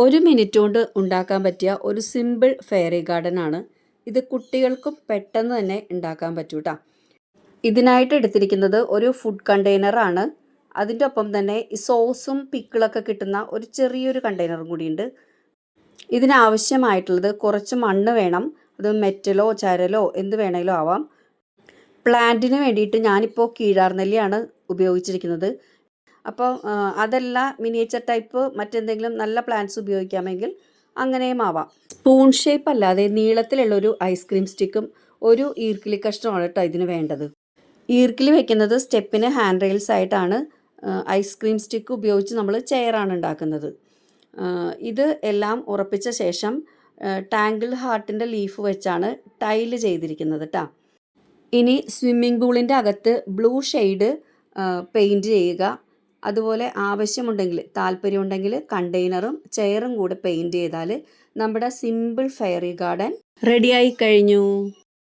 ഒരു മിനിറ്റ് കൊണ്ട് ഉണ്ടാക്കാൻ പറ്റിയ ഒരു സിമ്പിൾ ഫെയറി ഗാർഡൻ ആണ് ഇത്. കുട്ടികൾക്കും പെട്ടെന്ന് തന്നെ ഉണ്ടാക്കാൻ പറ്റൂ ട്ടോ. ഇതിനായിട്ട് എടുത്തിരിക്കുന്നത് ഒരു ഫുഡ് കണ്ടെയ്നറാണ്. അതിൻ്റെ ഒപ്പം തന്നെ ഈ സോസും പിക്കിളൊക്കെ കിട്ടുന്ന ഒരു ചെറിയൊരു കണ്ടെയ്നറും കൂടിയുണ്ട്. ഇതിനാവശ്യമായിട്ടുള്ളത് കുറച്ച് മണ്ണ് വേണം. അത് മെറ്റലോ ചരലോ എന്ത് വേണമെങ്കിലും ആവാം. പ്ലാന്റിന് വേണ്ടിയിട്ട് ഞാനിപ്പോൾ കീഴാർനെല്ലിയാണ് ഉപയോഗിച്ചിരിക്കുന്നത്. അപ്പോൾ അതല്ല മിനിയേച്ചർ ടൈപ്പ് മറ്റെന്തെങ്കിലും നല്ല പ്ലാന്റ്സ് ഉപയോഗിക്കാമെങ്കിൽ അങ്ങനെയും ആവാം. സ്പൂൺ ഷേപ്പ് അല്ലാതെ നീളത്തിലുള്ളൊരു ഐസ്ക്രീം സ്റ്റിക്കും ഒരു ഈർക്കിലി കഷ്ണമാണ് കേട്ടോ ഇതിന് വേണ്ടത്. ഈർക്കിലി വെക്കുന്നത് സ്റ്റെപ്പിന് ഹാൻഡ് റെയിൽസ് ആയിട്ടാണ്. ഐസ്ക്രീം സ്റ്റിക്ക് ഉപയോഗിച്ച് നമ്മൾ ചെയറാണ് ഉണ്ടാക്കുന്നത്. ഇത് എല്ലാം ഉറപ്പിച്ച ശേഷം ടാങ്കിൾ ഹാർട്ടിൻ്റെ ലീഫ് വെച്ചാണ് ടൈല് ചെയ്തിരിക്കുന്നത് കേട്ടോ. ഇനി സ്വിമ്മിംഗ് പൂളിൻ്റെ അകത്ത് ബ്ലൂ ഷെയ്ഡ് പെയിൻറ്റ് ചെയ്യുക. അതുപോലെ ആവശ്യമുണ്ടെങ്കിൽ താല്പര്യമുണ്ടെങ്കിൽ കണ്ടെയ്നറും ചെയറും കൂടെ പെയിൻറ്റ് ചെയ്താൽ നമ്മുടെ സിമ്പിൾ ഫെയറി ഗാർഡൻ റെഡിയായി കഴിഞ്ഞു.